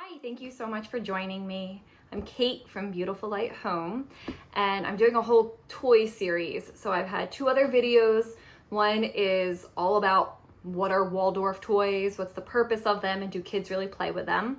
Hi, thank you so much for joining me. I'm Kate from Beautiful Light Home, and I'm doing a whole toy series. So I've had two other videos. One is all about what are Waldorf toys, what's the purpose of them, and do kids really play with them.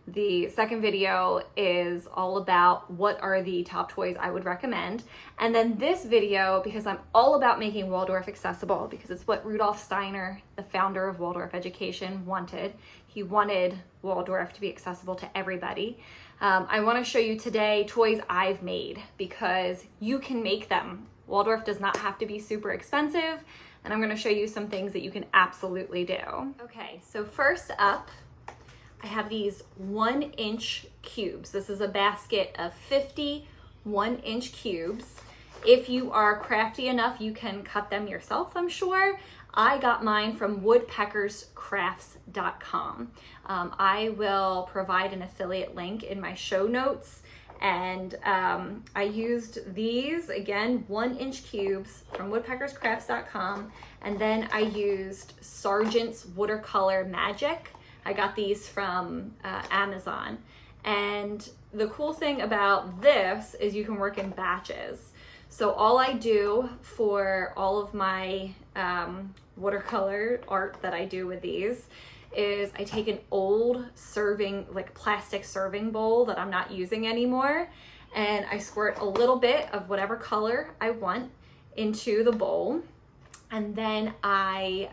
The second video is all about what are the top toys I would recommend. And then this video, because I'm all about making Waldorf accessible, because it's what Rudolf Steiner, the founder of Waldorf education, wanted. He wanted Waldorf to be accessible to everybody. I want to show you today toys I've made because you can make them. Waldorf does not have to be super expensive, and I'm going to show you some things that you can absolutely do. Okay, so first up, I have these 1-inch cubes. This is a basket of 50 1-inch cubes. If you are crafty enough, you can cut them yourself, I'm sure. I got mine from woodpeckerscrafts.com. I will provide an affiliate link in my show notes. And I used these, again, 1-inch cubes from woodpeckerscrafts.com. And then I used Sargent's Watercolor Magic. I got these from Amazon. And the cool thing about this is you can work in batches. So all I do for all of my watercolor art that I do with these is I take an old serving, like plastic serving bowl that I'm not using anymore, and I squirt a little bit of whatever color I want into the bowl. And then I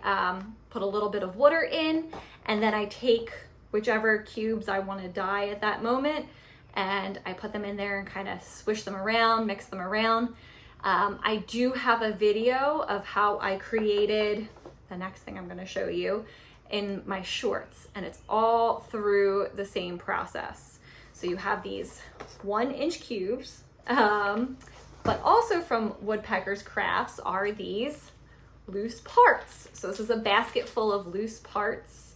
put a little bit of water in, and then I take whichever cubes I want to dye at that moment, and I put them in there and kind of swish them around, mix them around. I do have a video of how I created the next thing I'm going to show you in my shorts, and it's all through the same process. So you have these 1-inch cubes, but also from Woodpeckers Crafts are these loose parts. So this is a basket full of loose parts.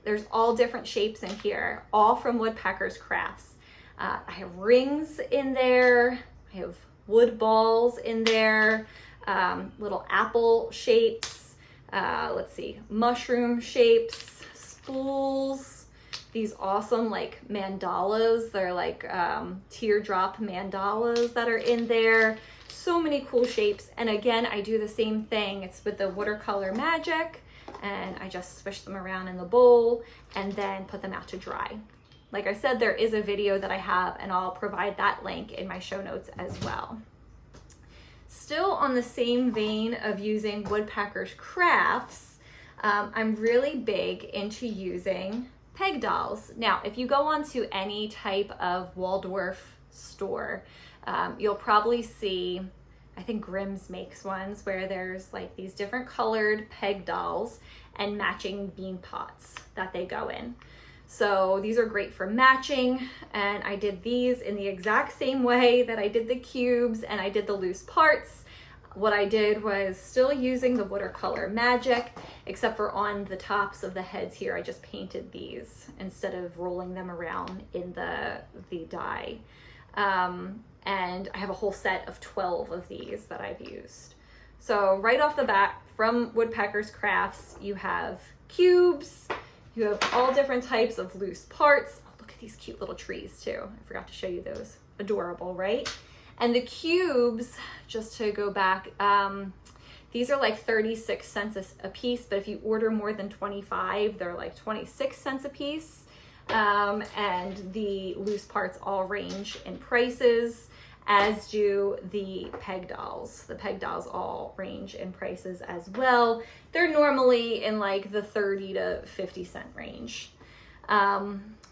There's all different shapes in here, all from Woodpeckers Crafts. I have rings in there. I have wood balls in there, little apple shapes. Let's see, mushroom shapes, spools, these awesome like mandalas. They're like teardrop mandalas that are in there. So many cool shapes. And again, I do the same thing. It's with the watercolor magic, and I just swish them around in the bowl and then put them out to dry. Like I said, there is a video that I have, and I'll provide that link in my show notes as well. Still on the same vein of using Woodpeckers Crafts, I'm really big into using peg dolls. Now, if you go onto any type of Waldorf store, you'll probably see, I think Grimm's makes ones where there's like these different colored peg dolls and matching bean pots that they go in. So these are great for matching, and I did these in the exact same way that I did the cubes and I did the loose parts. What I did was still using the watercolor magic, except for on the tops of the heads here, I just painted these instead of rolling them around in the dye. And I have a whole set of 12 of these that I've used. So right off the bat, from Woodpeckers Crafts, you have cubes, you have all different types of loose parts. Oh, look at these cute little trees too. I forgot to show you those. Adorable, right? And the cubes, just to go back, these are like 36 cents a piece, but if you order more than 25, they're like 26 cents a piece. And the loose parts all range in prices, as do the peg dolls. The peg dolls all range in prices as well. They're normally in like the 30 to 50 cent range.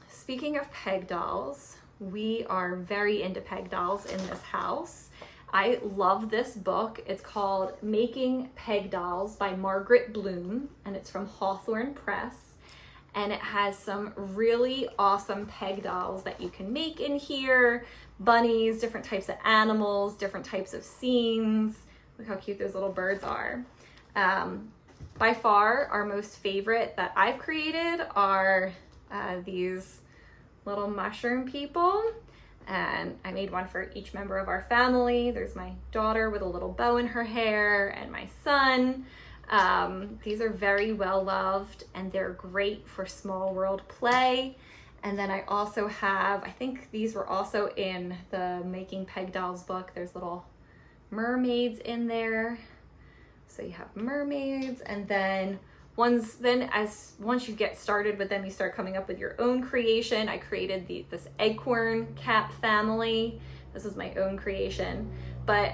Speaking of peg dolls, we are very into peg dolls in this house. I love this book. It's called Making Peg Dolls by Margaret Bloom, and it's from Hawthorne Press. And it has some really awesome peg dolls that you can make in here. Bunnies, different types of animals, different types of scenes. Look how cute those little birds are. By far, our most favorite that I've created are these little mushroom people. And I made one for each member of our family. There's my daughter with a little bow in her hair, and my son. These are very well loved and they're great for small world play. And then I also have, I think these were also in the Making Peg Dolls book. There's little mermaids in there. So you have mermaids, and then once you get started with them, you start coming up with your own creation. I created this acorn cap family. This is my own creation. But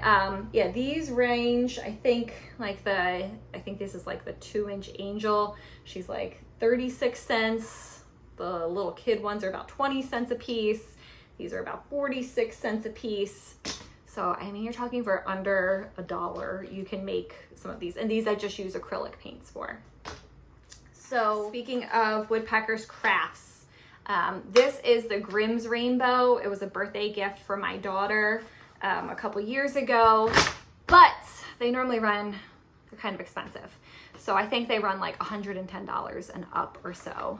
yeah, these range, I think this is like the 2-inch angel. She's like 36 cents. The little kid ones are about 20 cents a piece. These are about 46 cents a piece. So, I mean, you're talking for under $1. You can make some of these. And these I just use acrylic paints for. So, speaking of Woodpeckers Crafts, this is the Grimm's Rainbow. It was a birthday gift for my daughter a couple years ago. But they normally they're kind of expensive. So I think they run like $110 and up or so.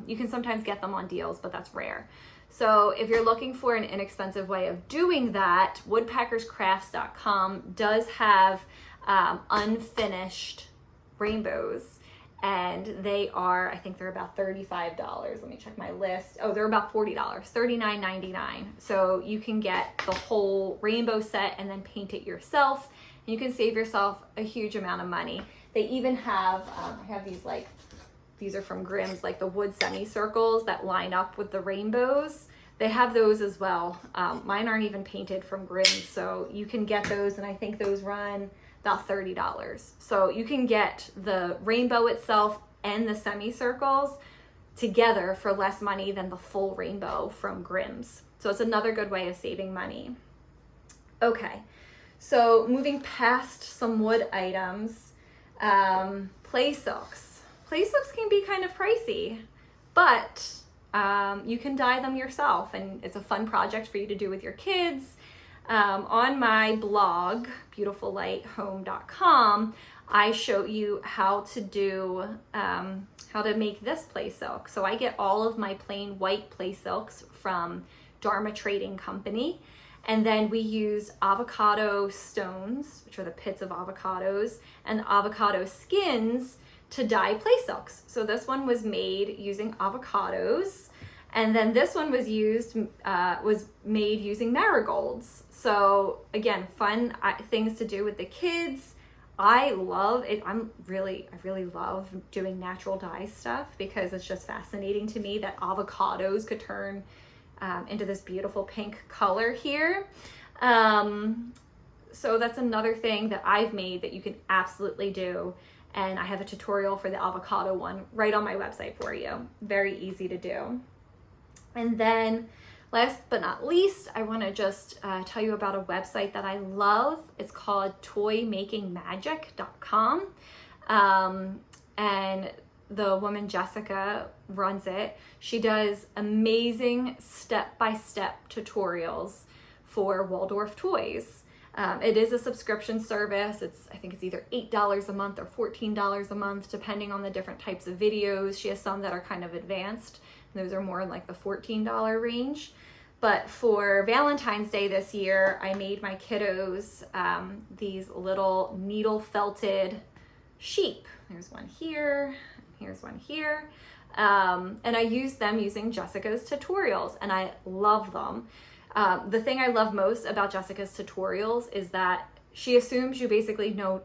You can sometimes get them on deals, but that's rare. So if you're looking for an inexpensive way of doing that, woodpeckerscrafts.com does have unfinished rainbows, and they are, I think they're about $35. Let me check my list. Oh, they're about $40, $39.99. So you can get the whole rainbow set and then paint it yourself, and you can save yourself a huge amount of money. They even have, I have these are from Grimm's, like the wood semicircles that line up with the rainbows. They have those as well. Mine aren't even painted from Grimm's, so you can get those, and I think those run about $30. So you can get the rainbow itself and the semicircles together for less money than the full rainbow from Grimm's. So it's another good way of saving money. Okay, so moving past some wood items, play silks. Play silks can be kind of pricey, but you can dye them yourself, and it's a fun project for you to do with your kids. On my blog, beautifullighthome.com, I show you how to make this play silk. So I get all of my plain white play silks from Dharma Trading Company. And then we use avocado stones, which are the pits of avocados, and avocado skins to dye play silks. So this one was made using avocados, and then this one was made using marigolds. So again, fun things to do with the kids. I love it. I really love doing natural dye stuff because it's just fascinating to me that avocados could turn into this beautiful pink color here. So that's another thing that I've made that you can absolutely do. And I have a tutorial for the avocado one right on my website for you. Very easy to do. And then last but not least, I want to just tell you about a website that I love. It's called toymakingmagic.com. And the woman Jessica runs it. She does amazing step-by-step tutorials for Waldorf toys. It is a subscription service. I think it's either $8 a month or $14 a month, depending on the different types of videos. She has some that are kind of advanced, and those are more in like the $14 range. But for Valentine's Day this year, I made my kiddos these little needle felted sheep. There's one here, here's one here. And I used them using Jessica's tutorials, and I love them. The thing I love most about Jessica's tutorials is that she assumes you basically know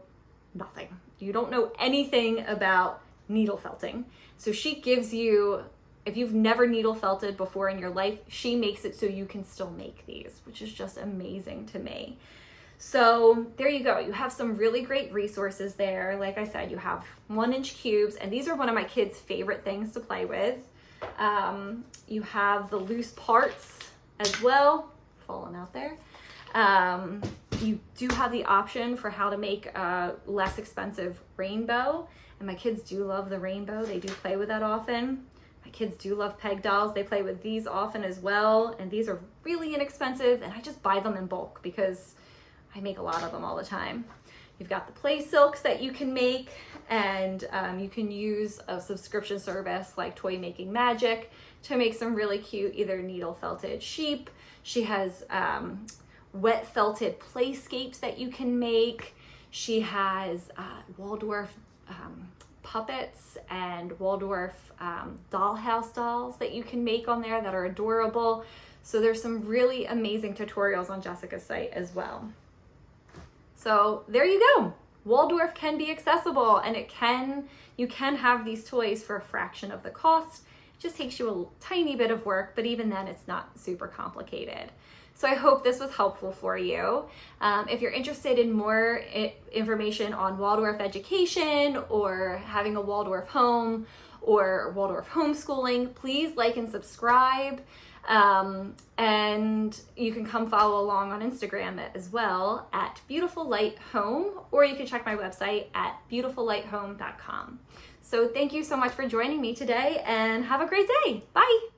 nothing. You don't know anything about needle felting. So she gives you, if you've never needle felted before in your life, she makes it so you can still make these, which is just amazing to me. So there you go. You have some really great resources there. Like I said, you have 1-inch cubes, and these are one of my kids' favorite things to play with. You have the loose parts as well, falling out there. You do have the option for how to make a less expensive rainbow, and my kids do love the rainbow. They do play with that often. My kids do love peg dolls. They play with these often as well, and these are really inexpensive, and I just buy them in bulk because I make a lot of them all the time. You've got the play silks that you can make, and you can use a subscription service like Toy Making Magic to make some really cute either needle felted sheep. She has wet felted playscapes that you can make. She has Waldorf puppets and Waldorf dollhouse dolls that you can make on there that are adorable. So there's some really amazing tutorials on Jessica's site as well. So there you go. Waldorf can be accessible, and you can have these toys for a fraction of the cost. It just takes you a tiny bit of work, but even then it's not super complicated. So I hope this was helpful for you. If you're interested in more information on Waldorf education or having a Waldorf home or Waldorf homeschooling, please like and subscribe. And you can come follow along on Instagram as well at Beautiful Light Home, or you can check my website at beautifullighthome.com. So thank you so much for joining me today, and have a great day. Bye.